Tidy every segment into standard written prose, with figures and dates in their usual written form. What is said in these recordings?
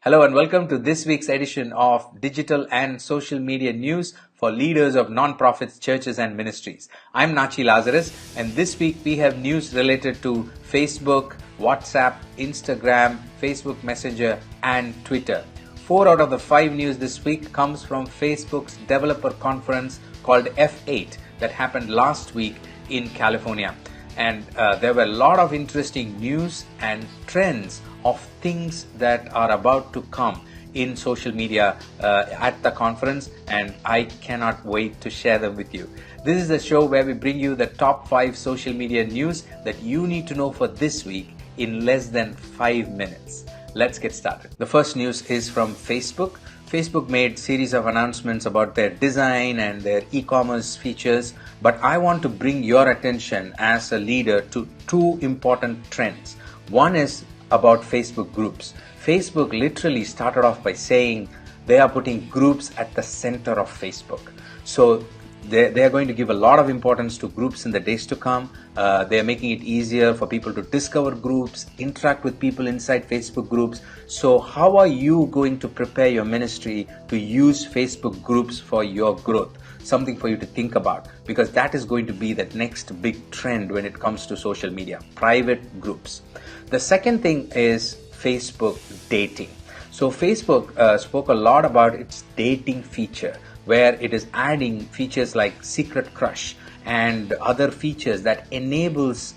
Hello and welcome to this week's edition of Digital and Social Media News for leaders of nonprofits, churches and ministries. I'm Natchi Lazarus, and this week we have news related to Facebook, WhatsApp, Instagram, Facebook Messenger and Twitter. 4 out of the 5 news this week comes from Facebook's developer conference called F8 that happened last week in California. And there were a lot of interesting news and trends of things that are about to come in social media at the conference, and I cannot wait to share them with you. This is a show where we bring you the top 5 social media news that you need to know for this week in less than 5 minutes. Let's get started. The first news is from Facebook. Facebook made series of announcements about their design and their e-commerce features, but I want to bring your attention as a leader to 2 important trends. One is about Facebook groups. Facebook literally started off by saying they are putting groups at the center of Facebook. So they are going to give a lot of importance to groups in the days to come. They are making it easier for people to discover groups, interact with people inside Facebook groups. So how are you going to prepare your ministry to use Facebook groups for your growth? Something for you to think about, because that is going to be the next big trend when it comes to social media, private groups. The second thing is Facebook dating. So Facebook spoke a lot about its dating feature, where it is adding features like Secret Crush and other features that enables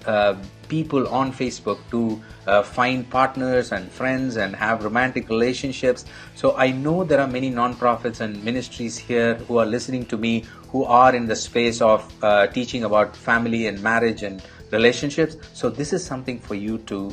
people on Facebook to find partners and friends and have romantic relationships. So I know there are many nonprofits and ministries here who are listening to me who are in the space of teaching about family and marriage and relationships. So this is something for you to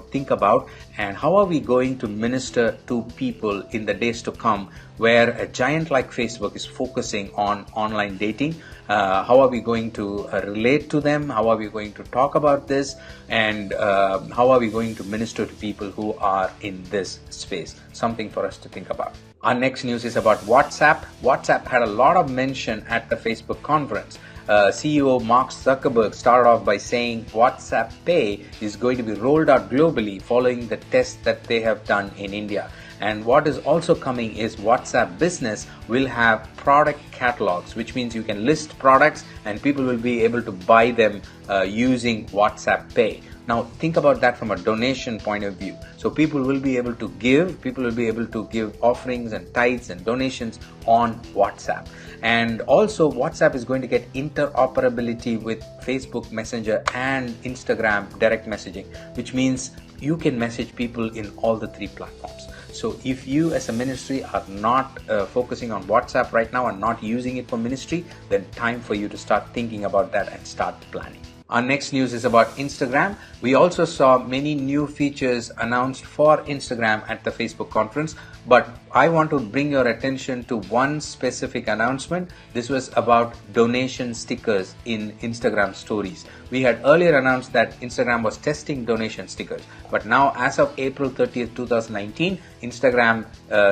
think about. And how are we going to minister to people in the days to come, where a giant like Facebook is focusing on online dating? How are we going to relate to them? How are we going to talk about this? And how are we going to minister to people who are in this space? Something for us to think about. Our next news is about WhatsApp. WhatsApp had a lot of mention at the Facebook conference. CEO Mark Zuckerberg started off by saying WhatsApp Pay is going to be rolled out globally following the test that they have done in India. And what is also coming is WhatsApp Business will have product catalogs, which means you can list products and people will be able to buy them using WhatsApp Pay. Now think about that from a donation point of view. So people will be able to give offerings and tithes and donations on WhatsApp. And also WhatsApp is going to get interoperability with Facebook Messenger and Instagram direct messaging, which means you can message people in all the 3 platforms. So if you as a ministry are not focusing on WhatsApp right now and not using it for ministry, then time for you to start thinking about that and start planning. Our next news is about Instagram. We also saw many new features announced for Instagram at the Facebook conference, but I want to bring your attention to one specific announcement. This was about donation stickers in Instagram stories. We had earlier announced that Instagram was testing donation stickers, but now as of April 30th, 2019, Instagram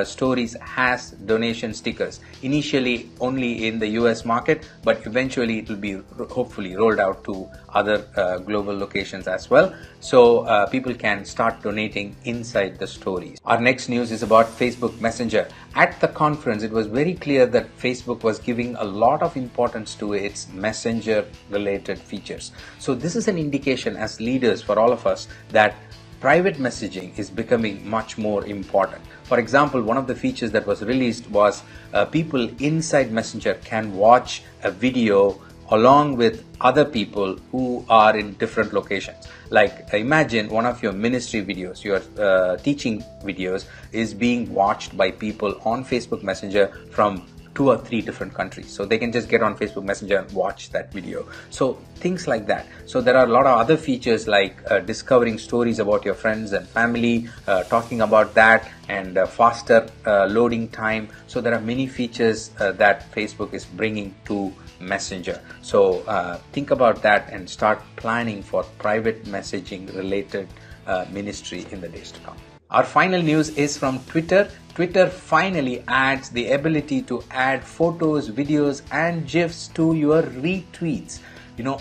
stories has donation stickers. Initially only in the US market, but eventually it will be hopefully rolled out to other global locations as well. So people can start donating inside the stories. Our next news is about Facebook Messenger. At the conference, it was very clear that Facebook was giving a lot of importance to its Messenger related features. So this is an indication as leaders for all of us that private messaging is becoming much more important. For example, one of the features that was released was people inside Messenger can watch a video along with other people who are in different locations. Like imagine one of your ministry videos, your teaching videos is being watched by people on Facebook Messenger from 2 or 3 different countries. So they can just get on Facebook Messenger and watch that video. So things like that. So there are a lot of other features like discovering stories about your friends and family, talking about that, and faster loading time. So there are many features that Facebook is bringing to Messenger. So think about that and start planning for private messaging related ministry in the days to come. Our final news is from Twitter. Twitter finally adds the ability to add photos, videos and GIFs to your retweets.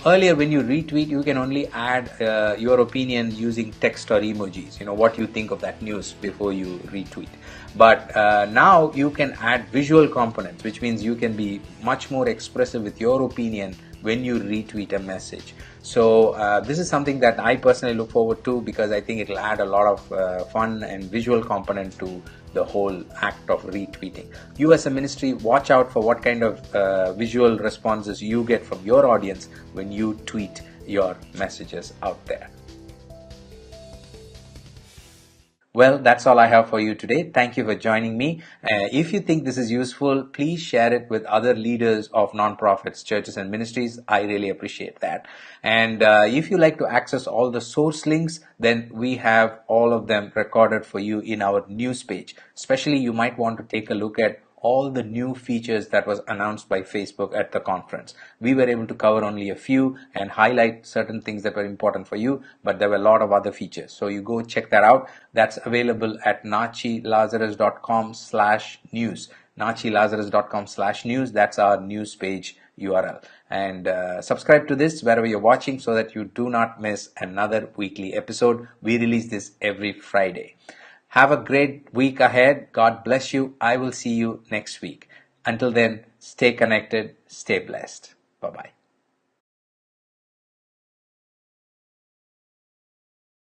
Earlier when you retweet, you can only add your opinion using text or emojis, what you think of that news before you retweet. But now you can add visual components, which means you can be much more expressive with your opinion when you retweet a message. So this is something that I personally look forward to, because I think it'll add a lot of fun and visual component to the whole act of retweeting. You as a ministry, watch out for what kind of visual responses you get from your audience when you tweet your messages out there. Well, that's all I have for you today. Thank you for joining me. If you think this is useful, please share it with other leaders of nonprofits, churches, and ministries. I really appreciate that. And if you like to access all the source links, then we have all of them recorded for you in our news page. Especially, you might want to take a look at all the new features that was announced by Facebook at the conference. We were able to cover only a few and highlight certain things that were important for you, but there were a lot of other features. So you go check that out. That's available at natchilazarus.com/news. natchilazarus.com/news. That's our news page URL. And subscribe to this wherever you're watching so that you do not miss another weekly episode. We release this every Friday. Have a great week ahead. God bless you. I will see you next week. Until then, stay connected, stay blessed. Bye-bye.